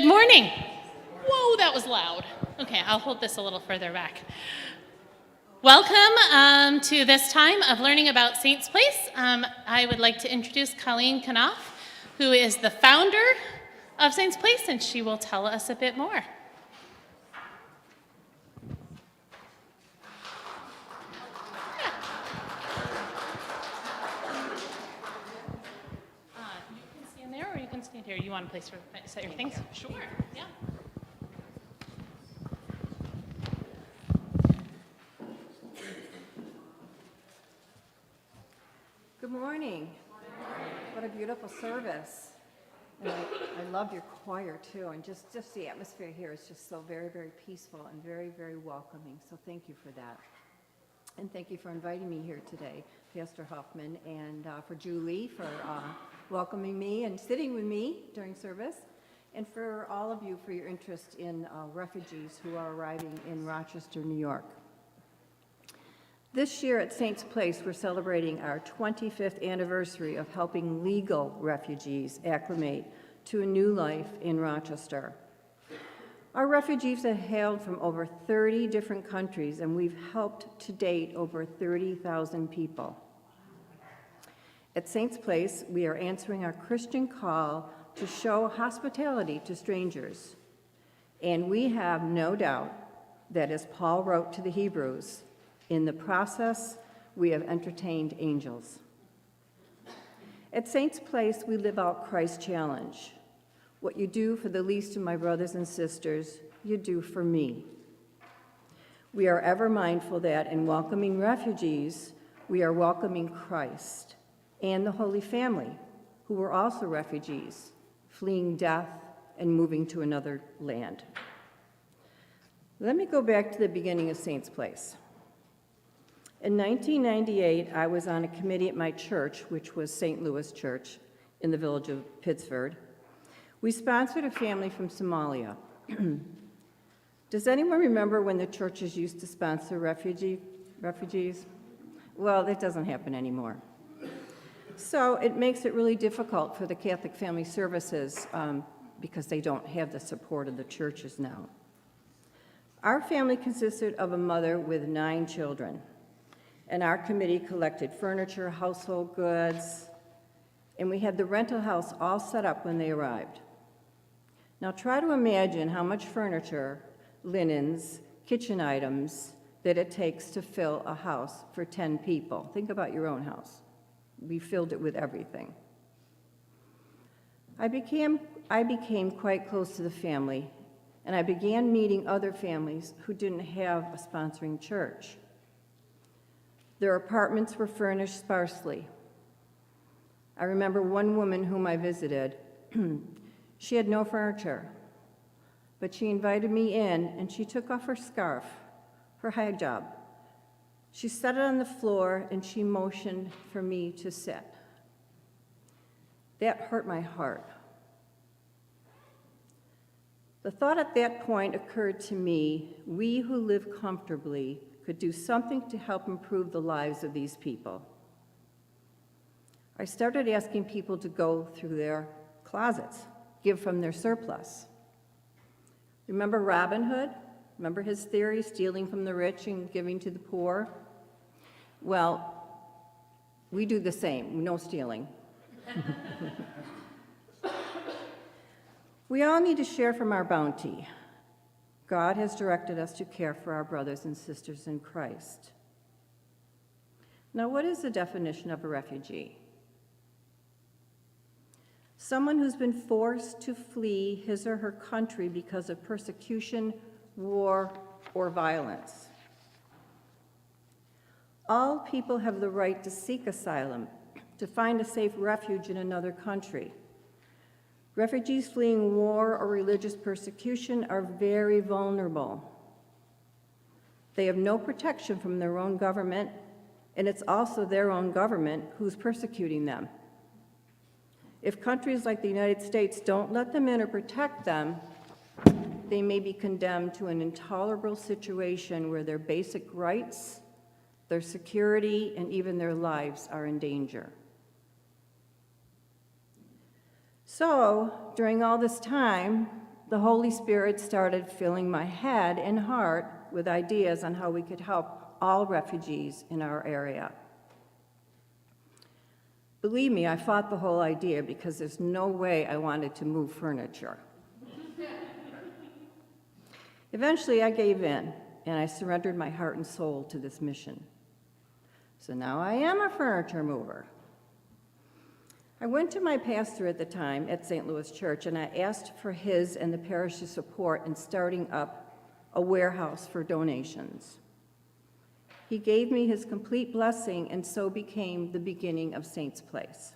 Good morning. Whoa, that was loud. Okay, I'll hold this a little further back. Welcome to this time of learning about Saints Place. I would like to introduce Colleen Knauf, who is the founder of Saints Place, and she will tell us a bit more. Or you can stand here. You want a place to set your things? Sure. Yeah. Good morning. What a beautiful service. And I love your choir too. And just the atmosphere here is just so very, very peaceful and very, very welcoming. So thank you for that. And thank you for inviting me here today, Pastor Huffman, and for Julie for welcoming me and sitting with me during service, and for all of you for your interest in refugees who are arriving in Rochester, New York. This year at Saints Place, we're celebrating our 25th anniversary of helping legal refugees acclimate to a new life in Rochester. Our refugees have hailed from over 30 different countries, and we've helped to date over 30,000 people. At Saints Place, we are answering our Christian call to show hospitality to strangers. And we have no doubt that, as Paul wrote to the Hebrews, in the process, we have entertained angels. At Saints Place, we live out Christ's challenge. What you do for the least of my brothers and sisters, you do for me. We are ever mindful that in welcoming refugees, we are welcoming Christ and the Holy Family, who were also refugees, fleeing death and moving to another land. Let me go back to the beginning of Saints Place. In 1998, I was on a committee at my church, which was St. Louis Church in the village of Pittsford. We sponsored a family from Somalia. Does anyone remember when the churches used to sponsor refugees? Well, that doesn't happen anymore. So it makes it really difficult for the Catholic Family Services because they don't have the support of the churches now. Our family consisted of a mother with 9 children, and our committee collected furniture, household goods, and we had the rental house all set up when they arrived. Now try to imagine how much furniture, linens, kitchen items that it takes to fill a house for 10 people. Think about your own house. We filled it with everything. I became quite close to the family, and I began meeting other families who didn't have a sponsoring church. Their apartments were furnished sparsely. I remember one woman whom I visited. She had no furniture, but she invited me in, and she took off her scarf, her hijab. She set it on the floor, and she motioned for me to sit. That hurt my heart. The thought at that point occurred to me, we who live comfortably could do something to help improve the lives of these people. I started asking people to go through their closets, give from their surplus. Remember Robin Hood? Remember his theory, stealing from the rich and giving to the poor? Well, we do the same, no stealing. We all need to share from our bounty. God has directed us to care for our brothers and sisters in Christ. Now, what is the definition of a refugee? Someone who's been forced to flee his or her country because of persecution, war, or violence. All people have the right to seek asylum, to find a safe refuge in another country. Refugees fleeing war or religious persecution are very vulnerable. They have no protection from their own government, and it's also their own government who's persecuting them. If countries like the United States don't let them in or protect them, they may be condemned to an intolerable situation where their basic rights, their security, and even their lives are in danger. So, during all this time, the Holy Spirit started filling my head and heart with ideas on how we could help all refugees in our area. Believe me, I fought the whole idea because there's no way I wanted to move furniture. Eventually, I gave in, and I surrendered my heart and soul to this mission. So now I am a furniture mover. I went to my pastor at the time at St. Louis Church, and I asked for his and the parish's support in starting up a warehouse for donations. He gave me his complete blessing, and so became the beginning of Saints Place.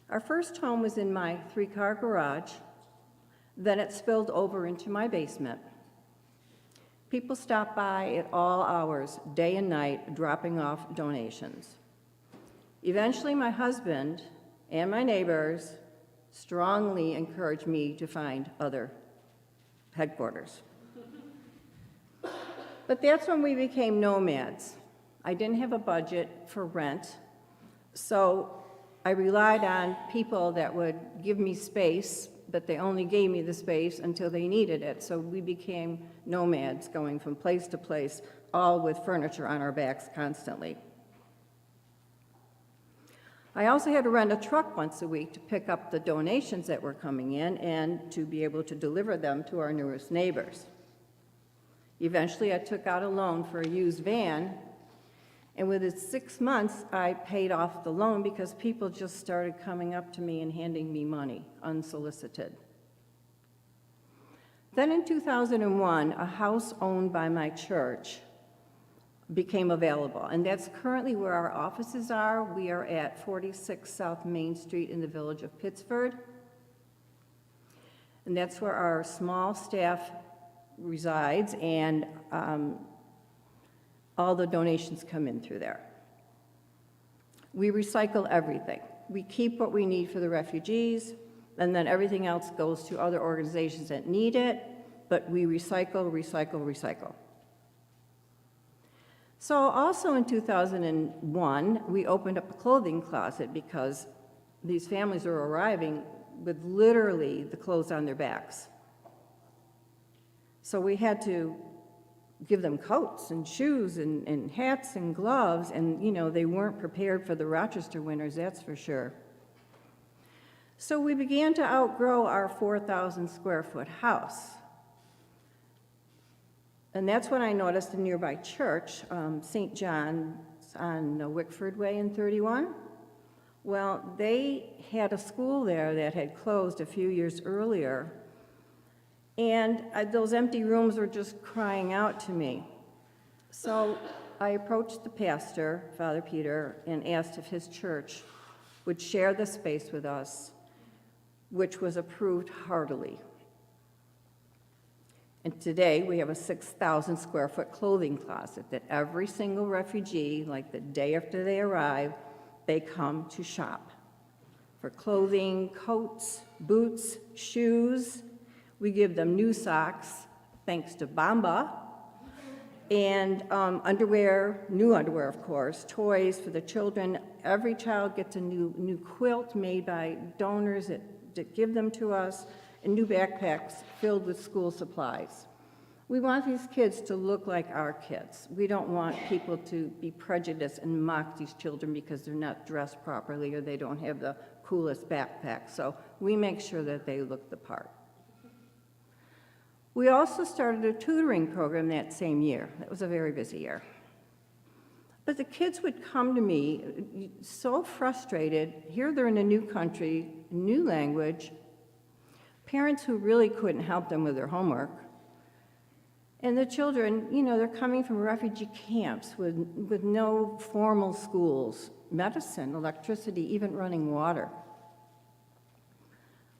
Our first home was in my 3-car garage. Then it spilled over into my basement. People stopped by at all hours, day and night, dropping off donations. Eventually, my husband and my neighbors strongly encouraged me to find other headquarters. But that's when we became nomads. I didn't have a budget for rent, so I relied on people that would give me space, but they only gave me the space until they needed it. So we became nomads, going from place to place, all with furniture on our backs constantly. I also had to rent a truck once a week to pick up the donations that were coming in and to be able to deliver them to our newest neighbors. Eventually, I took out a loan for a used van, and within 6 months, I paid off the loan because people just started coming up to me and handing me money, unsolicited. Then in 2001, a house owned by my church became available, and that's currently where our offices are. We are at 46 South Main Street in the village of Pittsford, and that's where our small staff resides, and all the donations come in through there. We recycle everything. We keep what we need for the refugees, and then everything else goes to other organizations that need it, but we recycle, recycle, recycle. So also in 2001, we opened up a clothing closet because these families were arriving with literally the clothes on their backs. So we had to give them coats and shoes and hats and gloves, and they weren't prepared for the Rochester winters, that's for sure. So we began to outgrow our 4,000 square foot house. And that's when I noticed a nearby church, St. John's on Wickford Way in 31. Well, they had a school there that had closed a few years earlier, and those empty rooms were just crying out to me. So I approached the pastor, Father Peter, and asked if his church would share the space with us, which was approved heartily. And today we have a 6,000 square foot clothing closet that every single refugee, like the day after they arrive, they come to shop for clothing, coats, boots, shoes. We give them new socks, thanks to Bamba, and underwear, new underwear, of course, toys for the children. Every child gets a new quilt made by donors that give them to us, and new backpacks filled with school supplies. We want these kids to look like our kids. We don't want people to be prejudiced and mock these children because they're not dressed properly or they don't have the coolest backpack. So we make sure that they look the part. We also started a tutoring program that same year. That was a very busy year. But the kids would come to me so frustrated. Here they're in a new country, new language, parents who really couldn't help them with their homework. And the children, they're coming from refugee camps with no formal schools, medicine, electricity, even running water.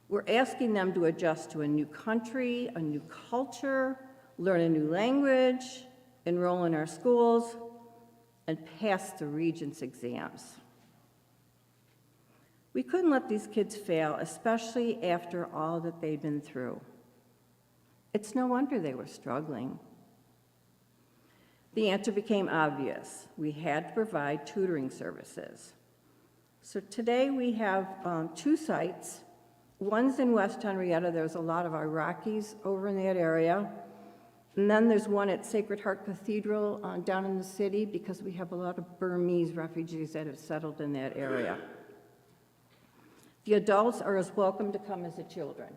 We're asking them to adjust to a new country, a new culture, learn a new language, enroll in our schools, and pass the Regents exams. We couldn't let these kids fail, especially after all that they'd been through. It's no wonder they were struggling. The answer became obvious. We had to provide tutoring services. So today we have 2 sites One's in West Henrietta. There's a lot of Iraqis over in that area. And then there's one at Sacred Heart Cathedral down in the city, because we have a lot of Burmese refugees that have settled in that area. The adults are as welcome to come as the children.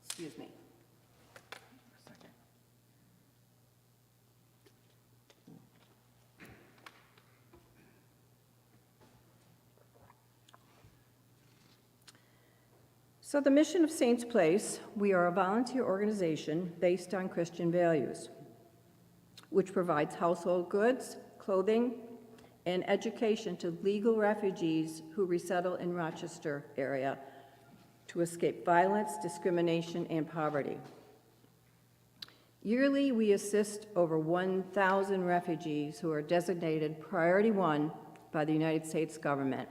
Excuse me. So the mission of Saints Place, we are a volunteer organization based on Christian values, which provides household goods, clothing, and education to legal refugees who resettle in Rochester area to escape violence, discrimination, and poverty. Yearly, we assist over 1,000 refugees who are designated Priority 1 by the United States government,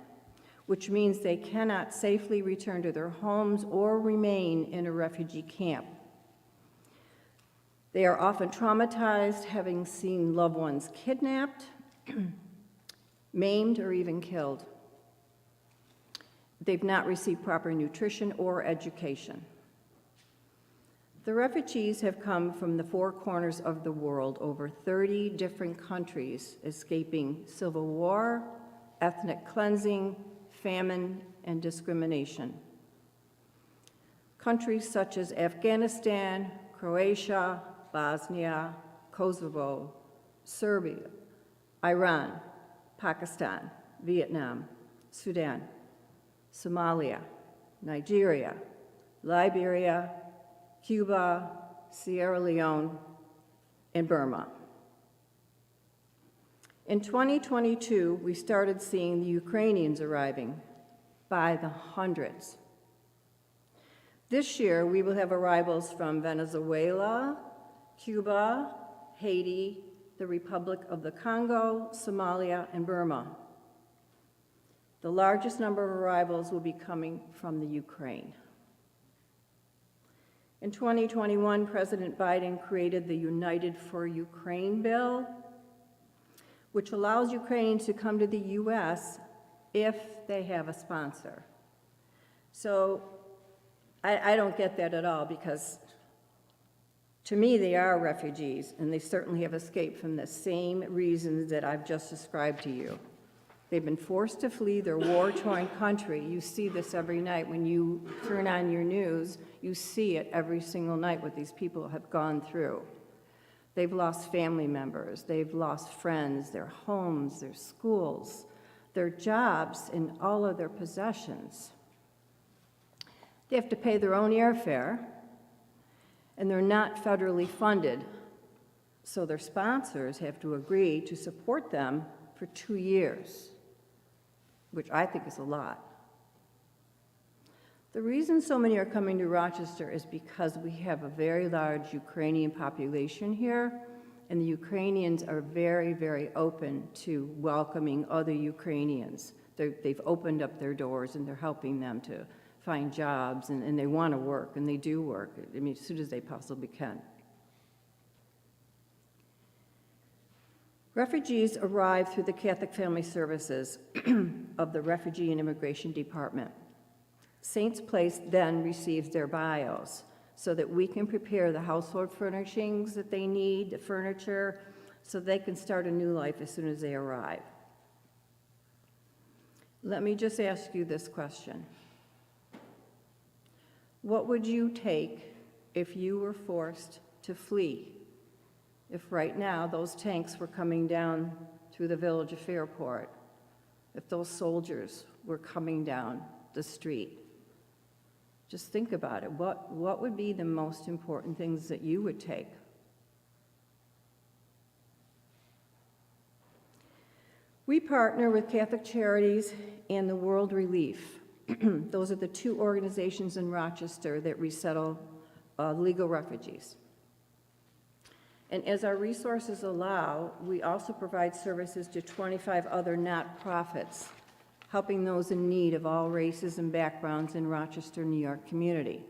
which means they cannot safely return to their homes or remain in a refugee camp. They are often traumatized, having seen loved ones kidnapped, maimed, or even killed. They've not received proper nutrition or education. The refugees have come from the four corners of the world, over 30 different countries, escaping civil war, ethnic cleansing, famine, and discrimination. Countries such as Afghanistan, Croatia, Bosnia, Kosovo, Serbia, Iran, Pakistan, Vietnam, Sudan, Somalia, Nigeria, Liberia, Cuba, Sierra Leone, and Burma. In 2022, we started seeing the Ukrainians arriving by the hundreds. This year, we will have arrivals from Venezuela, Cuba, Haiti, the Republic of the Congo, Somalia, and Burma. The largest number of arrivals will be coming from the Ukraine. In 2021, President Biden created the United for Ukraine bill, which allows Ukrainians to come to the U.S. if they have a sponsor. So I don't get that at all, because to me they are refugees, and they certainly have escaped from the same reasons that I've just described to you. They've been forced to flee their war-torn country. You see this every night. When you turn on your news, you see it every single night, what these people have gone through. They've lost family members, they've lost friends, their homes, their schools, their jobs, and all of their possessions. They have to pay their own airfare, and they're not federally funded, so their sponsors have to agree to support them for 2 years, which I think is a lot. The reason so many are coming to Rochester is because we have a very large Ukrainian population here, and the Ukrainians are very, very open to welcoming other Ukrainians. They've opened up their doors, and they're helping them to find jobs, and they want to work, and they do work, I mean, as soon as they possibly can. Refugees arrive through the Catholic Family Services of the Refugee and Immigration Department. Saints Place then receives their bios so that we can prepare the household furnishings that they need, the furniture, so they can start a new life as soon as they arrive. Let me just ask you this question. What would you take if you were forced to flee? If right now those tanks were coming down through the village of Fairport, if those soldiers were coming down the street, just think about it. What would be the most important things that you would take? We partner with Catholic Charities and the World Relief. Those are the two organizations in Rochester that resettle legal refugees. And as our resources allow, we also provide services to 25 other not-profits, helping those in need of all races and backgrounds in Rochester, New York community.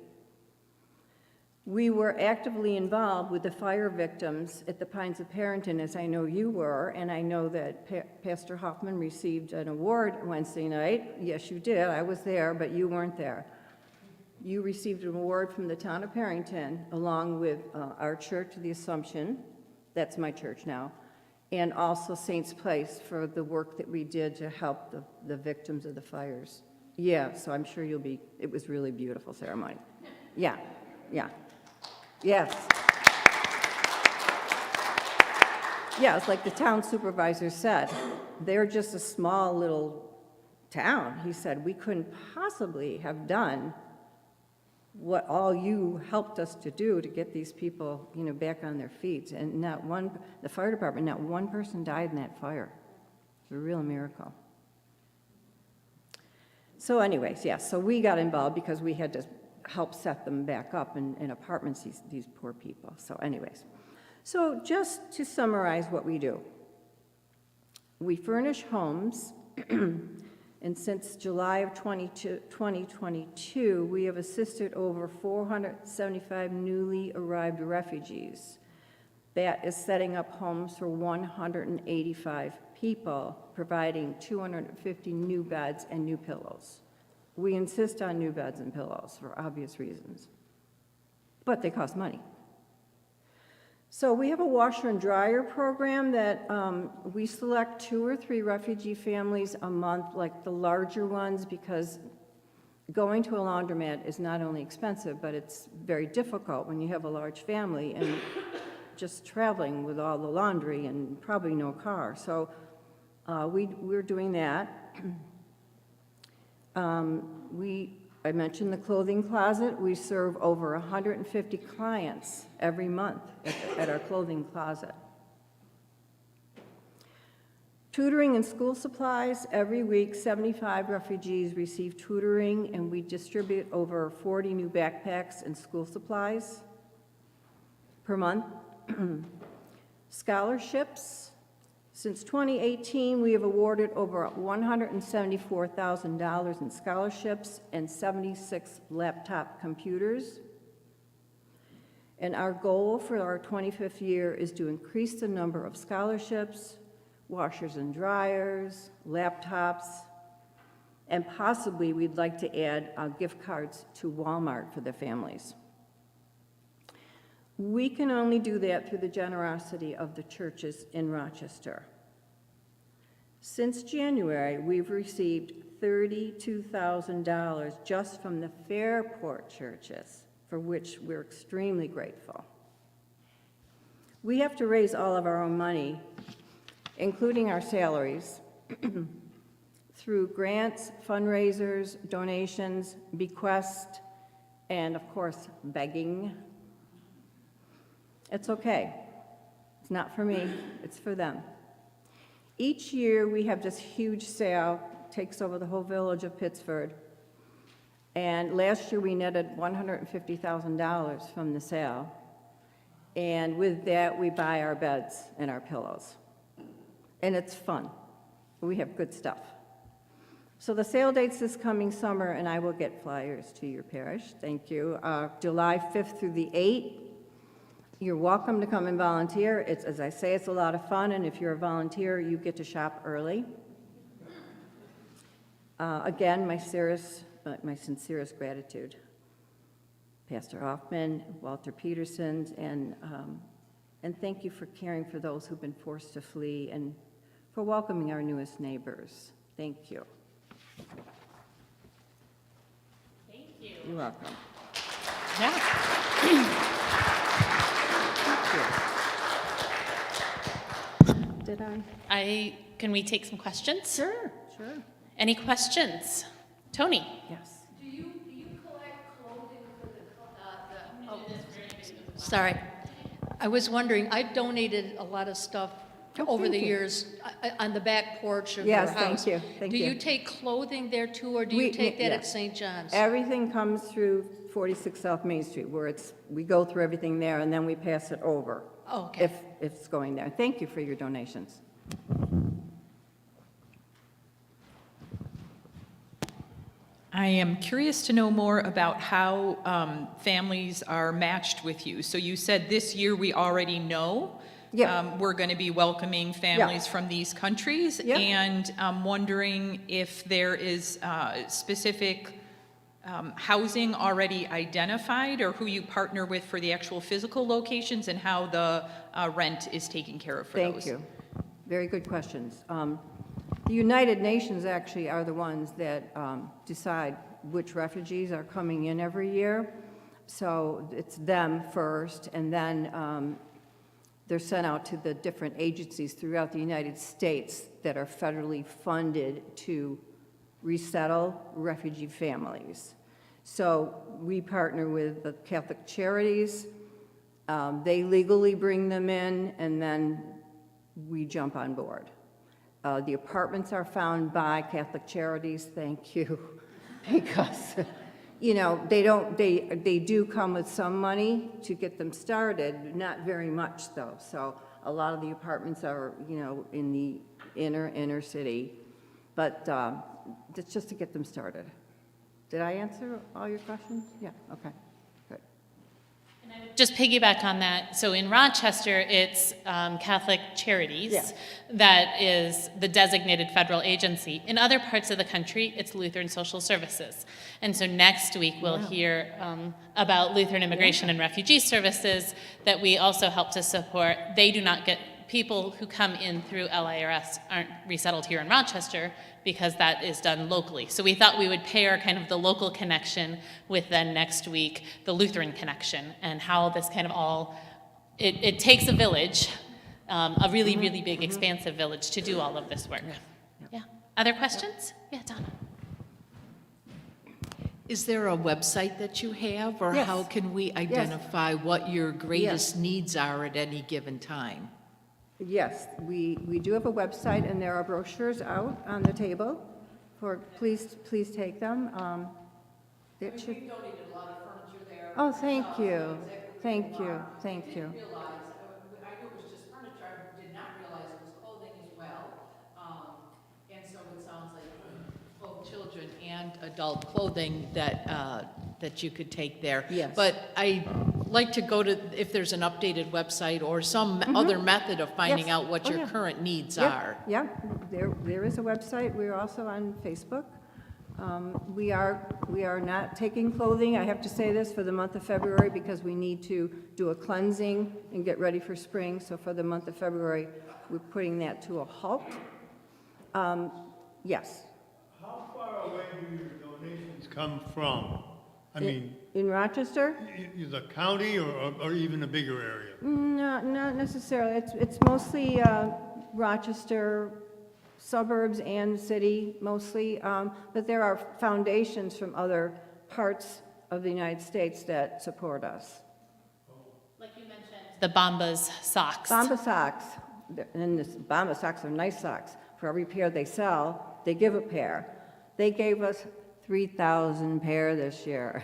We were actively involved with the fire victims at the Pines of Parrington, as I know you were, and I know that Pastor Hoffman received an award Wednesday night. Yes, you did. I was there, but you weren't there. You received an award from the town of Perrington, along with our church, the Assumption, that's my church now, and also Saints Place for the work that we did to help the victims of the fires. Yeah, so I'm sure it was really beautiful ceremony. Yeah, yeah, yes. Yeah, it's like the town supervisor said, they're just a small little town. He said, we couldn't possibly have done what all you helped us to do to get these people, back on their feet. And the fire department, not one person died in that fire. It's a real miracle. So anyways, yes, so we got involved because we had to help set them back up in apartments, these poor people. So anyways, so just to summarize what we do. We furnish homes, and since July of 2022, we have assisted over 475 newly arrived refugees. That is setting up homes for 185 people, providing 250 new beds and new pillows. We insist on new beds and pillows for obvious reasons, but they cost money. So we have a washer and dryer program that we select 2 or 3 refugee families a month, like the larger ones, because going to a laundromat is not only expensive, but it's very difficult when you have a large family and just traveling with all the laundry and probably no car. So we're doing that. I mentioned the clothing closet. We serve over 150 clients every month at our clothing closet. Tutoring and school supplies. Every week, 75 refugees receive tutoring, and we distribute over 40 new backpacks and school supplies per month. Scholarships. Since 2018, we have awarded over $174,000 in scholarships and 76 laptop computers. And our goal for our 25th year is to increase the number of scholarships, washers and dryers, laptops, and possibly we'd like to add gift cards to Walmart for the families. We can only do that through the generosity of the churches in Rochester. Since January, we've received $32,000 just from the Fairport churches, for which we're extremely grateful. We have to raise all of our own money, including our salaries, through grants, fundraisers, donations, bequests, and of course, begging. It's okay. It's not for me, it's for them. Each year we have this huge sale, takes over the whole village of Pittsford. And last year we netted $150,000 from the sale. And with that we buy our beds and our pillows. And it's fun. We have good stuff. So the sale date's this coming summer, and I will get flyers to your parish. Thank you. July 5th through the 8th. You're welcome to come and volunteer. It's, as I say, it's a lot of fun, and if you're a volunteer, you get to shop early. Again, my sincerest gratitude. Pastor Hoffman, Walter Peterson, and thank you for caring for those who've been forced to flee and for welcoming our newest neighbors. Thank you. Thank you. You're welcome. Yeah. Did I? Can we take some questions? Sure, sure. Any questions? Tony? Yes. Do you collect clothing for Sorry. I was wondering, I donated a lot of stuff over the thank you. years on the back porch of Yes, your house. thank you, thank Do you. you take clothing there too, or do you take that at St. John's? Everything comes through 46 South Main Street, where we go through everything there, and then we pass it over. Oh, okay. If it's going there. Thank you for your donations. I am curious to know more about how families are matched with you. So you said this year we already know we're going to be welcoming families from these countries, Yeah. and I'm wondering if there is specific housing already identified, or who you partner with for the actual physical locations, and how the rent is taken care of for those? Thank you. Very good questions. The United Nations actually are the ones that decide which refugees are coming in every year. So it's them first, and then they're sent out to the different agencies throughout the United States that are federally funded to resettle refugee families. So we partner with the Catholic Charities. They legally bring them in, and then we jump on board. The apartments are found by Catholic Charities, thank you, because, you know, they do come with some money to get them started, not very much though. So a lot of the apartments are, you know, in the inner city, but it's just to get them started. Did I answer all your questions? Yeah, okay, good. Just piggyback on that, so in Rochester, it's Catholic Charities Yeah. that is the designated federal agency. In other parts of the country, it's Lutheran Social Services. And so next week, we'll hear about Lutheran Immigration and Refugee Services that we also help to support. They do not get, people who come in through LIRS aren't resettled here in Rochester because that is done locally. So we thought we would pair kind of the local connection with then next week the Lutheran connection, and how this kind of all, it takes a village, a really, really big, expansive village to do all of this work. Yeah. Other questions? Yeah, Donna. Is there a website that you have, or Yes. how can we identify what your greatest needs are at any given time? Yes, we do have a website, and there are brochures out on the table for, please take them. It should. We donated a lot of furniture there. Oh, thank you, thank you, thank you. I knew it was just furniture, I did not realize it was clothing as well. And so it sounds like both children and adult clothing that you could take there. Yes. But I like to go to, if there's an updated website or some other method of finding Yes. out what Oh, your yeah. current needs Yeah, are. yeah, there is a website. We're also on Facebook. We are not taking clothing, I have to say this, for the month of February, because we need to do a cleansing and get ready for spring. So for the month of February, we're putting that to a halt. Yes. How far away do your donations come from? I mean, In Rochester? the county or even a bigger area? No, not necessarily. It's mostly Rochester suburbs and city, mostly. But there are foundations from other parts of the United States that support us. Like you mentioned, the Bombas socks. Bomba socks, and the Bomba socks are nice socks. For every pair they sell, they give a pair. They gave us 3,000 pair this year.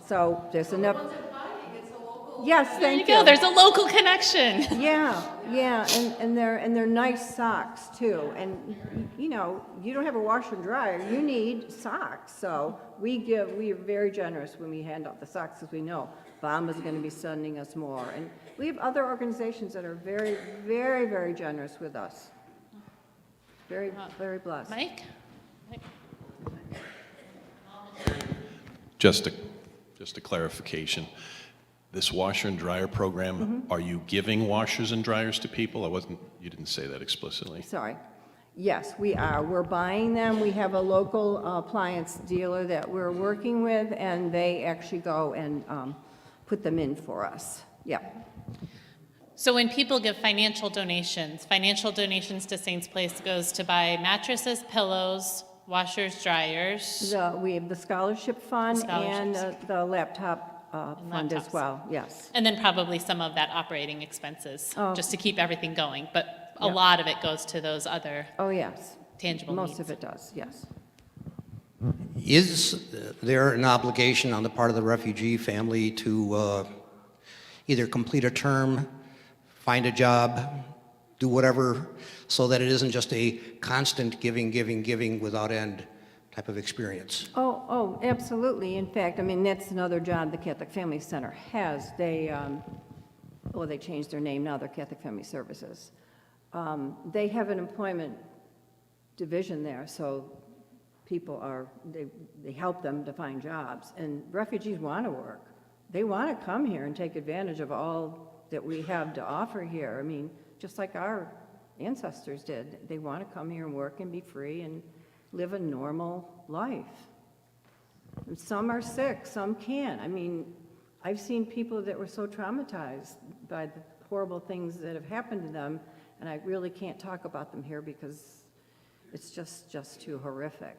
So there's enough. Yes, There thank you go, there's a local connection. Yeah, and they're nice socks too. And you know, you don't have a washer and dryer, you need socks. So we are very generous when we hand out the socks, because we know Bomba's going to be sending us more. And we have other organizations that are very, very, very generous with us. Very, very blessed. Mike? Just a clarification. This washer and dryer program, are you giving washers and dryers to people? You didn't say that explicitly. Sorry. Yes, we are. We're buying them. We have a local appliance dealer that we're working with, and they actually go and put them in for us. Yeah. So when people give financial donations to Saints Place goes to buy mattresses, pillows, washers, dryers. We have the scholarship fund and Scholarships. the laptop fund as laptops. well, yes. And then probably some of that operating expenses, just to keep everything going. But a Yeah. lot of it goes to those other Oh, yes. tangible Most needs. of it does, yes. Is there an obligation on the part of the refugee family to either complete a term, find a job, do whatever, so that it isn't just a constant giving without end type of experience? Oh, absolutely. In fact, I mean, that's another job the Catholic Family Center has. They changed their name now, they're Catholic Family Services. They have an employment division there, so people are, they help them to find jobs. And refugees want to work. They want to come here and take advantage of all that we have to offer here. I mean, just like our ancestors did. They want to come here and work and be free and live a normal life. And some are sick, some can't. I mean, I've seen people that were so traumatized by the horrible things that have happened to them, and I really can't talk about them here because it's just too horrific.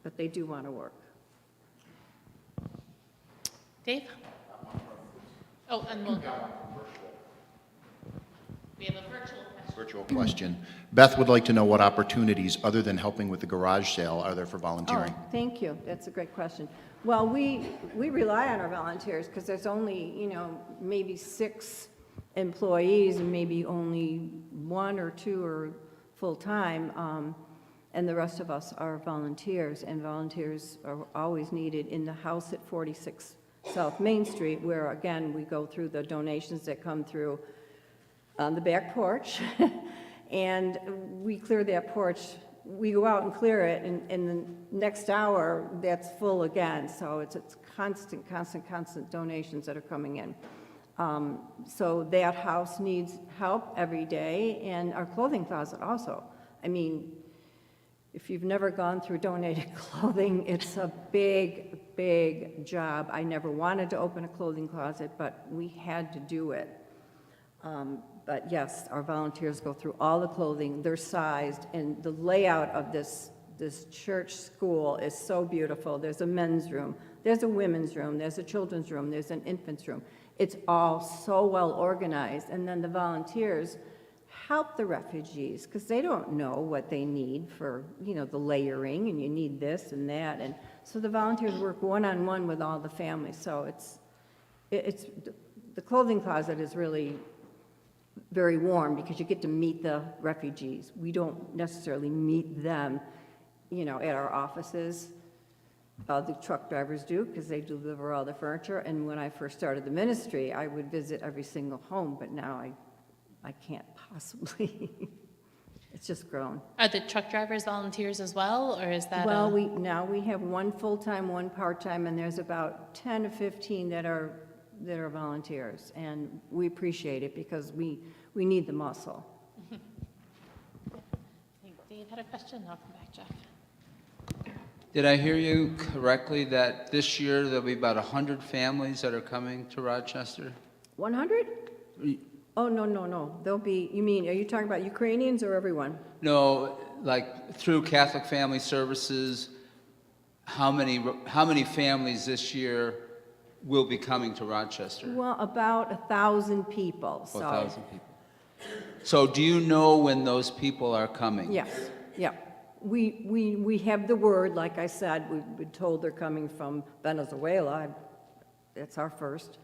But they do want to work. Dave? Oh, and we have a virtual question. Virtual question. Beth would like to know what opportunities, other than helping with the garage sale, are there for volunteering? Oh, thank you. That's a great question. Well, we rely on our volunteers because there's only, maybe 6 employees and maybe only 1 or 2 are full-time, and the rest of us are volunteers, and volunteers are always needed in the house at 46 South Main Street, where, again, we go through the donations that come through on the back porch, and we clear that porch. We go out and clear it, and in the next hour, that's full again. So it's constant donations that are coming in. So that house needs help every day, and our clothing closet also. I mean, if you've never gone through donated clothing, it's a big job. I never wanted to open a clothing closet, but we had to do it. But yes, our volunteers go through all the clothing, they're sized, and the layout of this church school is so beautiful. There's a men's room, there's a women's room, there's a children's room, there's an infant's room. It's all so well organized, and then the volunteers help the refugees because they don't know what they need for, the layering, and you need this and that. And so the volunteers work one-on-one with all the families. So it's the clothing closet is really very warm because you get to meet the refugees. We don't necessarily meet them, at our offices. The truck drivers do because they deliver all the furniture. And when I first started the ministry, I would visit every single home, but now I can't possibly. It's just grown. Are the truck drivers volunteers as well, or is that? Well, now we have 1 full-time, 1 part-time, and there's about 10 to 15 that are volunteers, and we appreciate it because we need the muscle. I think Dave had a question. I'll come back, Jeff. Did I hear you correctly that this year there'll be about 100 families that are coming to Rochester? 100? Oh, no. There'll be, are you talking about Ukrainians or everyone? No, like through Catholic Family Services, how many families this year will be coming to Rochester? Well, about 1,000 people. So. 1,000 people. So do you know when those people are coming? Yes, yeah. We have the word, like I said, we've been told they're coming from Venezuela. That's our first.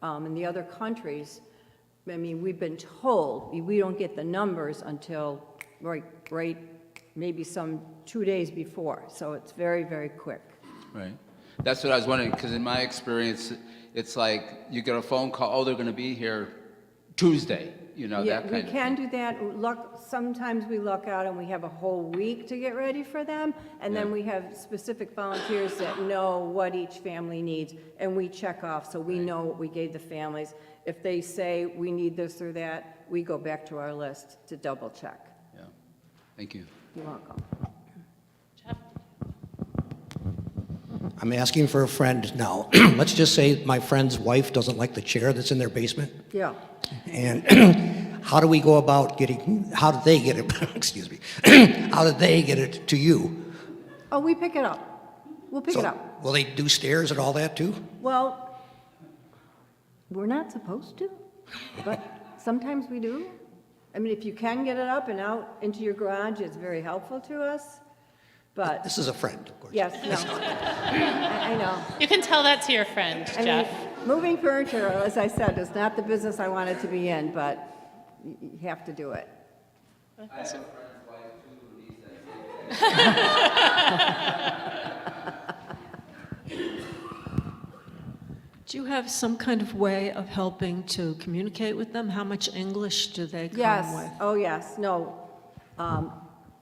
And the other countries, we've been told, we don't get the numbers until right, maybe some 2 days before. So it's very, very quick. Right. That's what I was wondering, because in my experience, it's like you get a phone call, oh, they're going to be here Tuesday, that kind of thing. We can do that. Sometimes we luck out and we have a whole week to get ready for them, and then we have specific volunteers that know what each family needs, and we check off so we know what we gave the families. If they say we need this or that, we go back to our list to double check. Yeah. Thank you. You're welcome. Jeff? I'm asking for a friend now. Let's just say my friend's wife doesn't like the chair that's in their basement. Yeah. And how do we go about how did they get it, excuse me, how did they get it to you? Oh, we pick it up. We'll pick it up. Will they do stairs and all that too? Well, we're not supposed to, but sometimes we do. If you can get it up and out into your garage, it's very helpful to us, but. This is a friend, of course. Yes, no. I know. You can tell that to your friend, Jeff. Moving furniture, as I said, is not the business I wanted to be in, but you have to do it. I have a friend's wife too who needs that. Do you have some kind of way of helping to communicate with them? How much English do they come Yes, with? oh yes, no.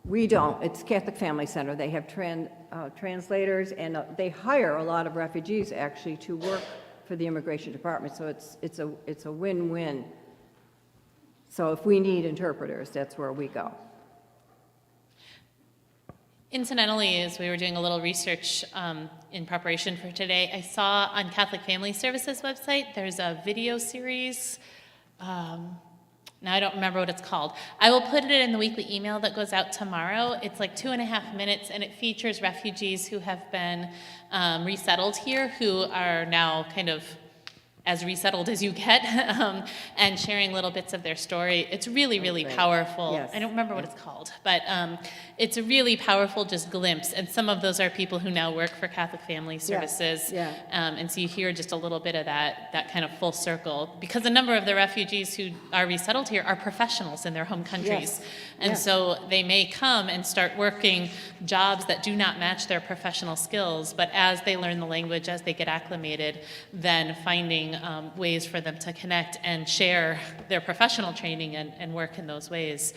We don't. It's Catholic Family Center. They have translators, and they hire a lot of refugees actually to work for the Immigration Department. So it's a win-win. So if we need interpreters, that's where we go. Incidentally, as we were doing a little research in preparation for today, I saw on Catholic Family Services website, there's a video series. Now I don't remember what it's called. I will put it in the weekly email that goes out tomorrow. It's like 2.5 minutes, and it features refugees who have been resettled here, who are now kind of as resettled as you get, and sharing little bits of their story. It's really, really powerful. Yes. I don't remember what it's called, but it's a really powerful just glimpse. And some of those are people who now work for Catholic Family Services. Yeah. And so you hear just a little bit of that kind of full circle. Because a number of the refugees who are resettled here are professionals in their home countries. Yes. And Yes. so they may come and start working jobs that do not match their professional skills, but as they learn the language, as they get acclimated, then finding ways for them to connect and share their professional training and work in those ways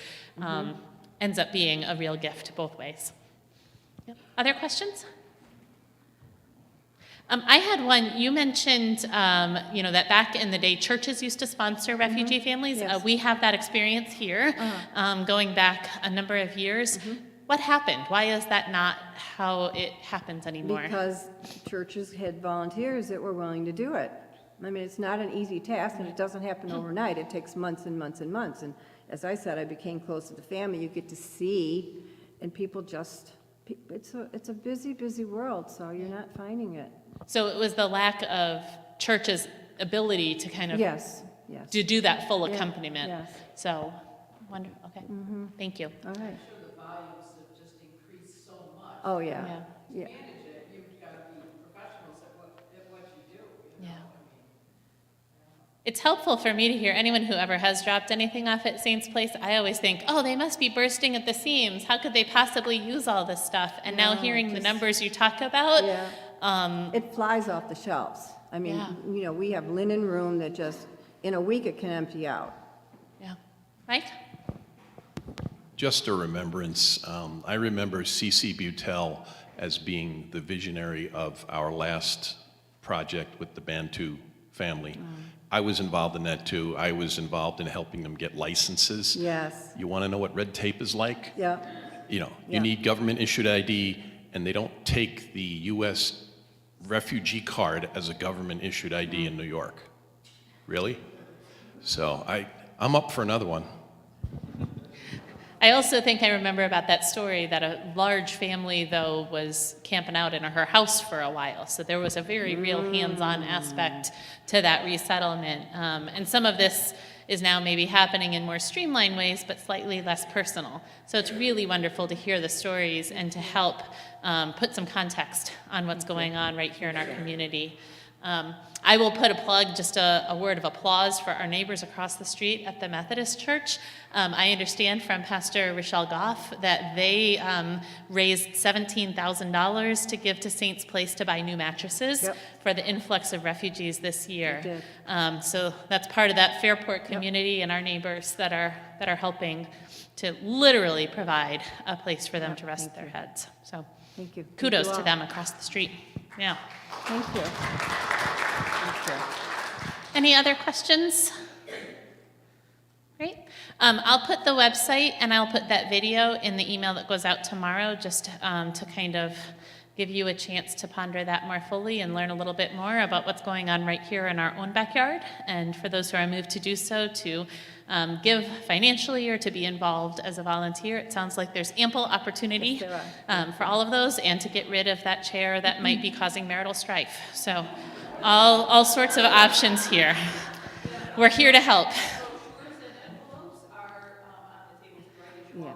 ends up being a real gift both ways. Yep. Other questions? I had one. You mentioned, that back in the day, churches used to sponsor refugee families. Yes. We have that experience here, going back a number of years. What happened? Why is that not how it happens anymore? Because churches had volunteers that were willing to do it. I mean, it's not an easy task, and it doesn't happen overnight. It takes months and months and months. And as I said, I became close to the family. You get to see, and people just, it's a busy, busy world, so you're not finding it. So it was the lack of churches' ability to kind of Yes. to do that full Yeah, accompaniment. yes. So, wonderful. Okay, thank you. All right. The volumes have just increased so much. Oh, yeah. Yeah. Yeah. Manage it, you've got to be professionals at what you do. Yeah. It's helpful for me to hear anyone who ever has dropped anything off at Saints Place. I always think, oh, they must be bursting at the seams. How could they possibly use all this stuff? And now No, hearing the just- numbers you talk about, Yeah. It flies off the shelves. I mean, Yeah. we have linen room that just, in a week, it can empty out. yeah. Mike? Just a remembrance, I remember C.C. Butel as being the visionary of our last project with the Bantu family. I was involved in that too. I was involved in helping them get licenses. Yes. You want to know what red tape is like? Yeah. You Yeah. need government-issued ID, and they don't take the U.S. refugee card as a government-issued ID in New York. Really? So I'm up for another one. I also think I remember about that story that a large family, though, was camping out in her house for a while. So there was a very real hands-on aspect to that resettlement. And some of this is now maybe happening in more streamlined ways, but slightly less personal. So it's really wonderful to hear the stories and to help put some context on what's going on right here in our community. I will put a plug, just a word of applause for our neighbors across the street at the Methodist Church. I understand from Pastor Rochelle Goff that they raised $17,000 to give to Saints Place to buy new mattresses for the influx of refugees this year. They did. So that's part of that Fairport community and our neighbors that are helping to literally provide a place for them to rest their heads. So Thank you. kudos Thank to you them across the street. Yeah. Thank you. Thank you. Any other questions? Great. I'll put the website and I'll put that video in the email that goes out tomorrow, just to kind of give you a chance to ponder that more fully and learn a little bit more about what's going on right here in our own backyard. And for those who are moved to do so, to give financially or to be involved as a volunteer. It sounds like there's ample opportunity Yes, there for all of those, and to get rid of that chair that might be causing marital strife. So all sorts of options here. We're here to help. Yeah.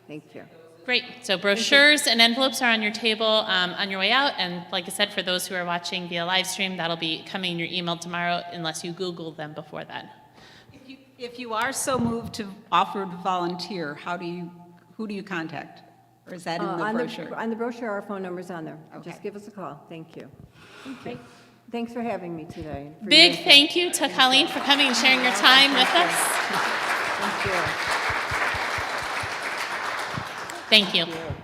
Thank you. Great. So brochures and envelopes are on your table on your way out. And like I said, for those who are watching via live stream, that'll be coming in your email tomorrow unless you Google them before then. If you are so moved to offer to volunteer, who do you contact? Or is that in the brochure? On the brochure, our phone number's on there. Okay. Just give us a call. Thank you. Okay. Thanks for having me today. and for Big your- thank you to Colleen for coming and sharing your time with us. Thank you. Thank you. Thank you.